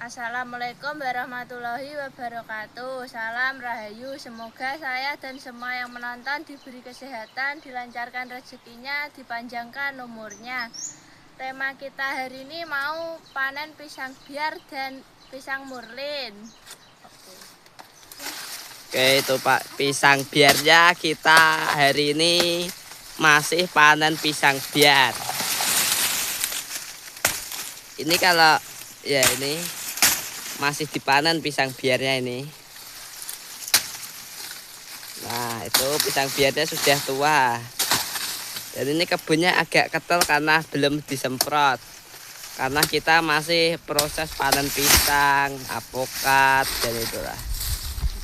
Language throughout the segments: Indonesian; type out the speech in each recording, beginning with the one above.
Assalamualaikum warahmatullahi wabarakatuh. Salam rahayu. Semoga saya dan semua yang menonton diberi kesehatan, dilancarkan rezekinya, dipanjangkan umurnya. Tema kita hari ini mau panen pisang biar dan pisang murlin. Oke, itu Pak, pisang biarnya kita hari ini masih panen pisang biar. Ini kalau ya ini masih dipanen pisang biarnya ini. Nah, itu pisang biarnya sudah tua. Dan ini kebunnya agak ketel karena belum disemprot. Karena kita masih proses panen pisang, apokat, dan itulah.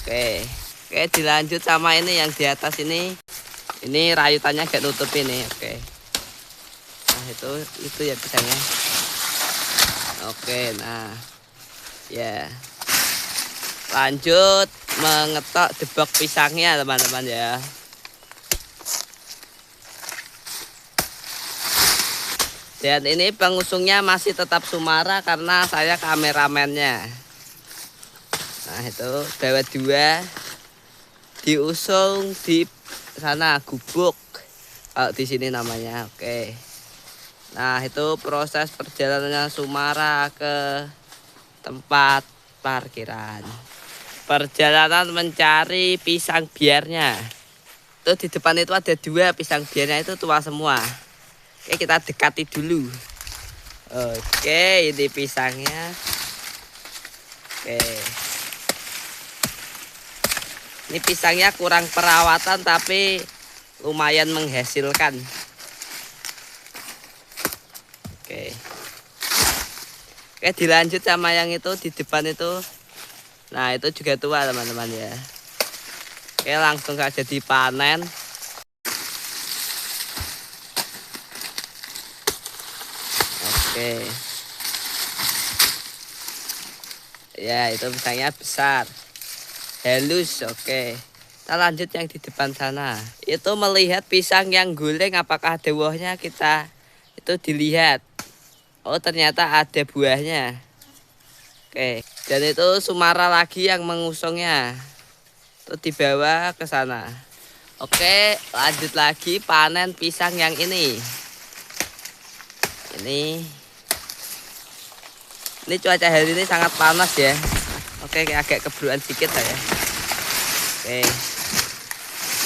Oke, dilanjut sama ini yang di atas ini. Ini rayutannya agak nutup ini, oke. Nah, itu ya pisangnya. Oke, nah. Ya. Lanjut mengetok debok pisangnya, teman-teman ya. Dan ini pengusungnya masih tetap Sumara karena saya kameramennya. Nah, itu bawa dua diusung di sana gubuk. Kalau di sini namanya, oke. Nah, itu proses perjalanannya Sumara ke tempat parkiran. Perjalanan mencari pisang biarnya. Itu di depan itu ada dua pisang biarnya, itu tua semua. Oke, kita dekati dulu. Oke, ini pisangnya. Oke. Ini pisangnya kurang perawatan tapi lumayan menghasilkan. Oke. Oke, dilanjut sama yang itu di depan itu. Nah, itu juga tua, teman-teman ya. Oke, langsung saja dipanen. Oke. Ya, itu pisangnya besar. Halus, oke. Kita lanjut yang di depan sana. Itu melihat pisang yang guling apakah ada buahnya, kita itu dilihat. Oh, ternyata ada buahnya. Oke, dan itu Sumara lagi yang mengusungnya. Itu dibawa ke sana. Oke, lanjut lagi panen pisang yang ini. Ini cuaca hari ini sangat panas ya. Oke, agak kebruan sedikit saya. Oke.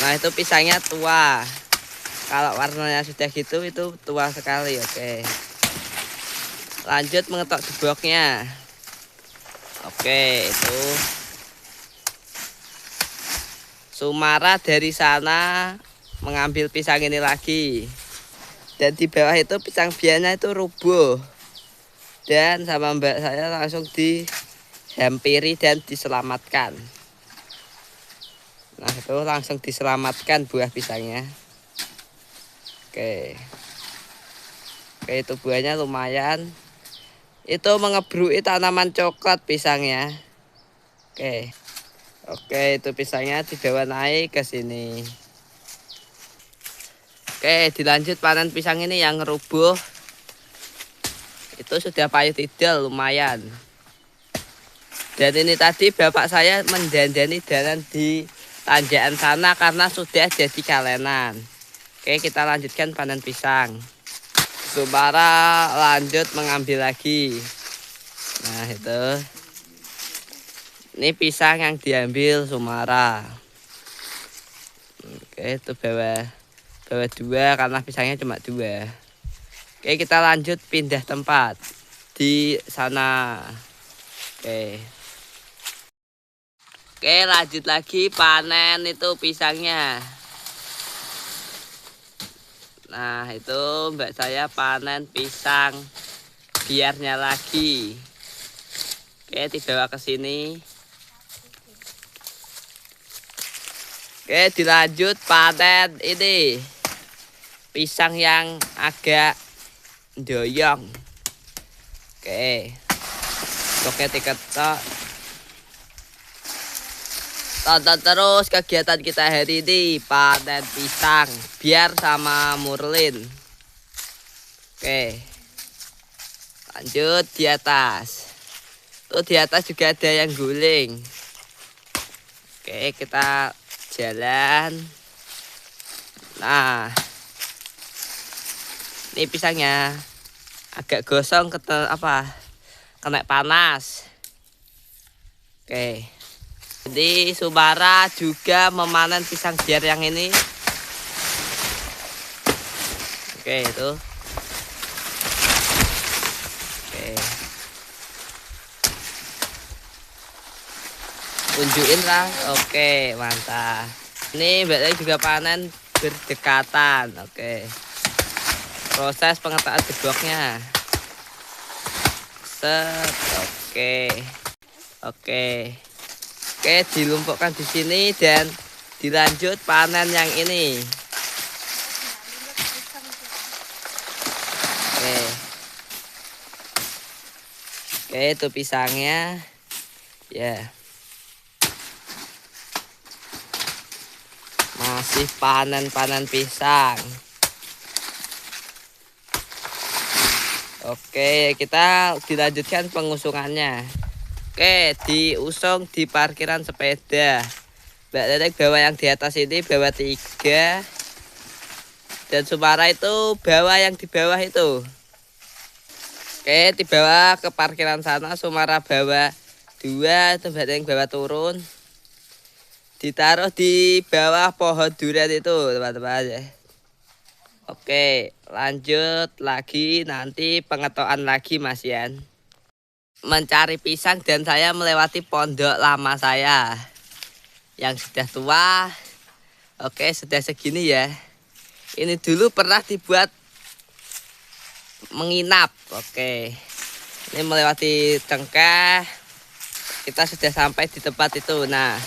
Nah, itu pisangnya tua. Kalau warnanya sudah gitu itu tua sekali, oke. Lanjut mengetok deboknya. Oke, itu Sumara dari sana mengambil pisang ini lagi. Dan di bawah itu pisang biarnya itu rubuh. Dan sama mbak saya langsung dihampiri dan diselamatkan. Nah, itu langsung diselamatkan buah pisangnya. Oke. Oke, itu buahnya lumayan. Itu mengebrui tanaman coklat pisangnya. Oke. Oke, itu pisangnya dibawa naik ke sini. Oke, dilanjut panen pisang ini yang rubuh. Itu sudah payah tidak lumayan. Dan ini tadi bapak saya mendandani dalan di tanjakan sana karena sudah jadi kalenan. Oke, kita lanjutkan panen pisang. Sumara lanjut mengambil lagi. Nah, itu. Ini pisang yang diambil Sumara. Oke, itu bawa dua karena pisangnya cuma dua. Oke, kita lanjut pindah tempat di sana. Oke. Oke, lanjut lagi panen itu pisangnya. Nah, itu mbak saya panen pisang biarnya lagi. Oke, dibawa ke sini. Oke, dilanjut panen ini pisang yang agak doyong. Oke, diketok. Tonton terus kegiatan kita hari ini panen pisang biar sama murlin. Oke, lanjut di atas. Tuh di atas juga ada yang guling. Oke, kita jalan. Nah, ini pisangnya agak gosong kena panas. Oke. Jadi Subara juga memanen pisang biar yang ini. Oke, itu. Oke. Tunjukin lah. Oke, mantap. Ini berarti juga panen berdekatan. Oke. Proses pengetaan jebloknya. Set. Oke. Oke. Oke, dilumpukkan di sini dan dilanjut panen yang ini. Oke. Oke, itu pisangnya. Ya. Masih panen pisang. Oke, kita dilanjutkan pengusungannya. Oke, diusung di parkiran sepeda. Mbak Tetek bawa yang di atas ini, bawa 3. Dan Subara itu bawa yang di bawah itu. Oke, dibawa ke parkiran sana. Sumara bawa 2, itu Mbak Tetek bawa turun. Ditaruh di bawah pohon durian itu, teman-teman ya. Oke, lanjut lagi, nanti pengetokan lagi Mas Yan. Mencari pisang dan saya melewati pondok lama saya yang sudah tua. Oke, sudah segini ya. Ini dulu pernah dibuat menginap. Oke, ini melewati cengkeh. Kita sudah sampai di tempat itu. Nah,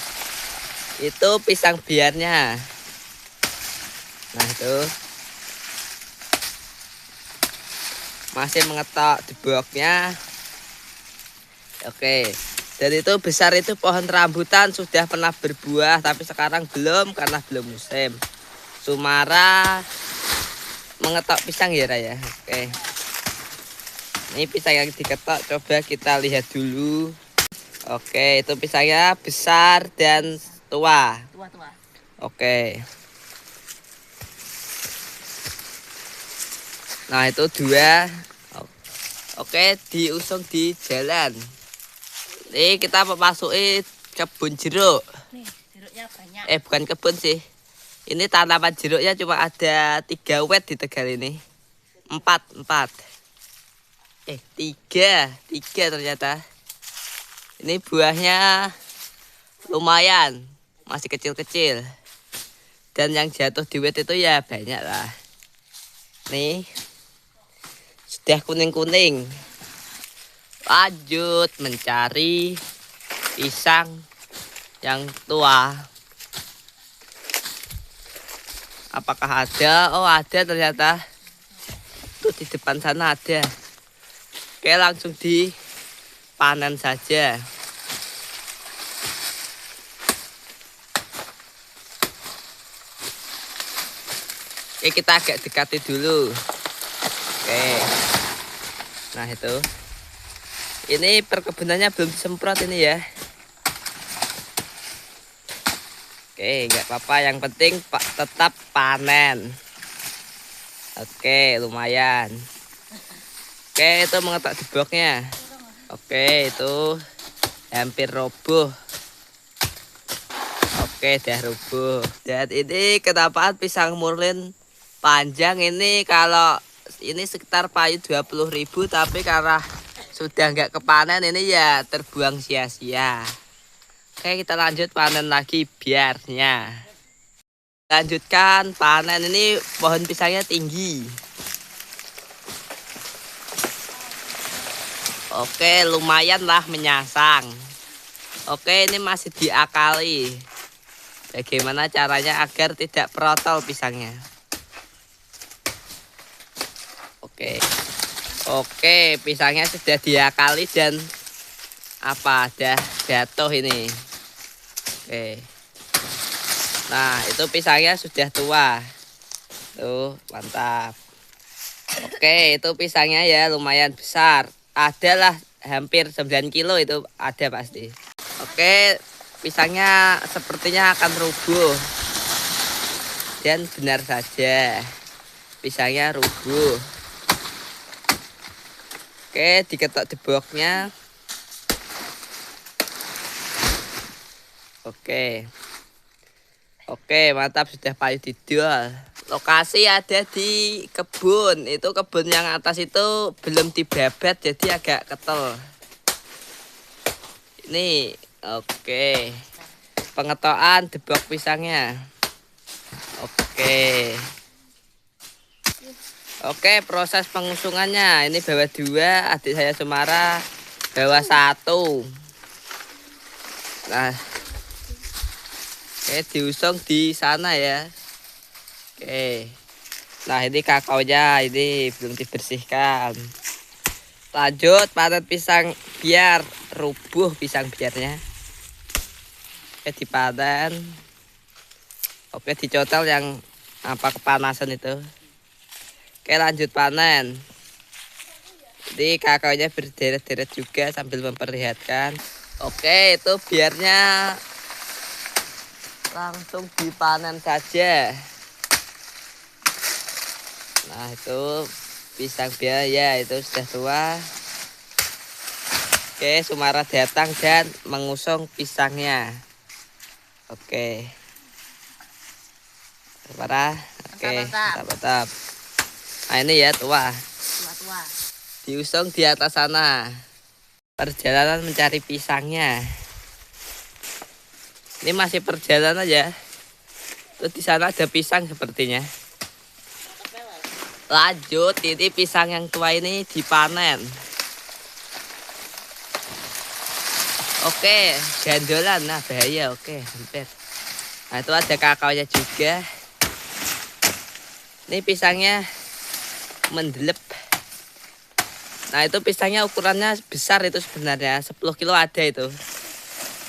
itu pisang biarnya. Nah, itu masih mengetok di bloknya. Oke, dan itu besar itu pohon rambutan sudah pernah berbuah, tapi sekarang belum karena belum musim. Sumara mengetok pisang ya Raya. Oke, ini pisang yang diketok, coba kita lihat dulu. Oke, itu pisangnya besar dan tua. Oke. Nah, itu 2. Oke, diusung di jalan. Ini kita memasuki kebun jeruk. Nih, jeruknya banyak. Bukan kebun sih. Ini tanaman jeruknya cuma ada 3 wet di Tegal ini. 4. 3 ternyata. Ini buahnya lumayan, masih kecil-kecil. Dan yang jatuh di wet itu ya banyak lah. Nih, sudah kuning-kuning. Lanjut mencari pisang yang tua. Apakah ada? Oh, ada ternyata. Tuh di depan sana ada. Oke, langsung dipanen saja. Oke, kita agak dekati dulu. Oke. Nah, itu. Ini perkebunannya belum disemprot ini ya. Oke, nggak apa-apa. Yang penting tetap panen. Oke, lumayan. Oke, itu mengetok di bloknya. Oke, itu hampir roboh. Oke, udah roboh. Dan ini kenapa pisang murlin panjang ini, kalau ini sekitar payu 20.000, tapi karena sudah nggak kepanen ini ya terbuang sia-sia. Oke, kita lanjut panen lagi biarnya. Lanjutkan panen, ini pohon pisangnya tinggi. Oke, lumayan lah menyasang. Oke, ini masih diakali. Bagaimana caranya agar tidak protol pisangnya. Oke, pisangnya sudah diakali dan ada jatuh ini. Oke. Nah, itu pisangnya sudah tua. Tuh, mantap. Oke, itu pisangnya ya lumayan besar. Adalah hampir 9 kilo itu ada pasti. Oke, pisangnya sepertinya akan rubuh. Dan benar saja, pisangnya rubuh. Oke, diketok deboknya. Oke, mantap, sudah payu didol. Lokasi ada di kebun. Itu kebun yang atas itu belum dibabat jadi agak ketel. Ini oke. Pengetokan debok pisangnya. Oke, proses pengusungannya. Ini bawa 2, adik saya Sumara bawa 1. Nah, oke, diusung di sana ya. Oke. Nah, ini kakaonya ini belum dibersihkan. Lanjut panen pisang biar rubuh pisang biarnya. Oke, dipanen. Oke, dicotol yang kepanasan itu. Oke, lanjut panen. Jadi kakaonya berderet-deret juga sambil memperlihatkan. Oke, itu biarnya langsung dipanen saja. Nah, itu pisang biar ya itu sudah tua. Oke, Sumara datang dan mengusung pisangnya. Oke. Sumara. Oke, mantap. Nah, ini ya tua. Diusung di atas sana. Perjalanan mencari pisangnya. Ini masih perjalanan aja. Terus di sana ada pisang sepertinya. Lanjut, ini pisang yang tua ini dipanen. Oke, gandolan. Nah, bahaya. Oke, hampir. Nah, itu ada kakaonya juga. Ini pisangnya mendelep. Nah, itu pisangnya ukurannya besar itu sebenarnya. 10 kilo ada itu.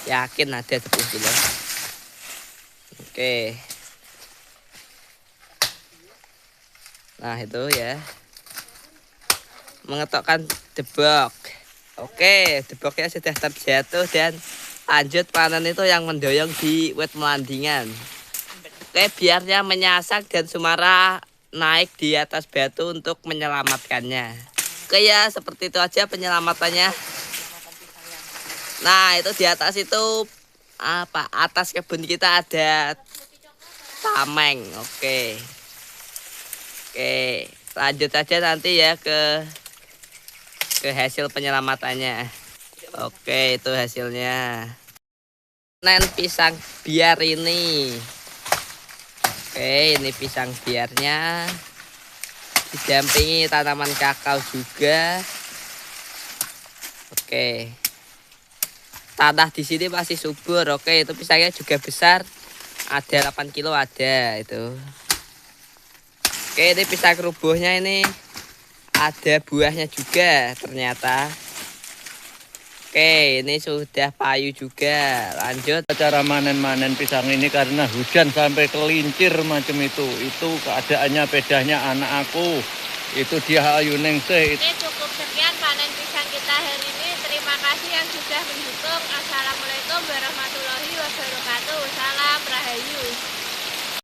Yakin ada 10 kilo. Oke. Nah, itu ya. Mengetokkan debok. Oke, deboknya sudah terjatuh dan lanjut panen itu yang mendoyong di wet melandingan. Oke, biarnya menyasak dan Sumara naik di atas batu untuk menyelamatkannya. Oke ya, seperti itu aja penyelamatannya. Nah, itu di atas itu atas kebun kita ada tameng. Oke, lanjut aja nanti ya ke hasil penyelamatannya. Oke, itu hasilnya. Panen pisang biar ini. Oke, ini pisang biarnya. Didampingi tanaman kakao juga. Oke. Tanah di sini masih subur. Oke, itu pisangnya juga besar. Ada 8 kilo ada itu. Oke, ini pisang rubuhnya ini ada buahnya juga ternyata. Oke, ini sudah payu juga. Lanjut. Cara manen pisang ini karena hujan sampai kelincir macam itu. Itu keadaannya bedanya anak aku. Itu dia ayu ningsih. Ini cukup sekian panen pisang kita hari ini. Terima kasih yang sudah mendukung. Assalamualaikum warahmatullahi wabarakatuh. Salam Rahayu.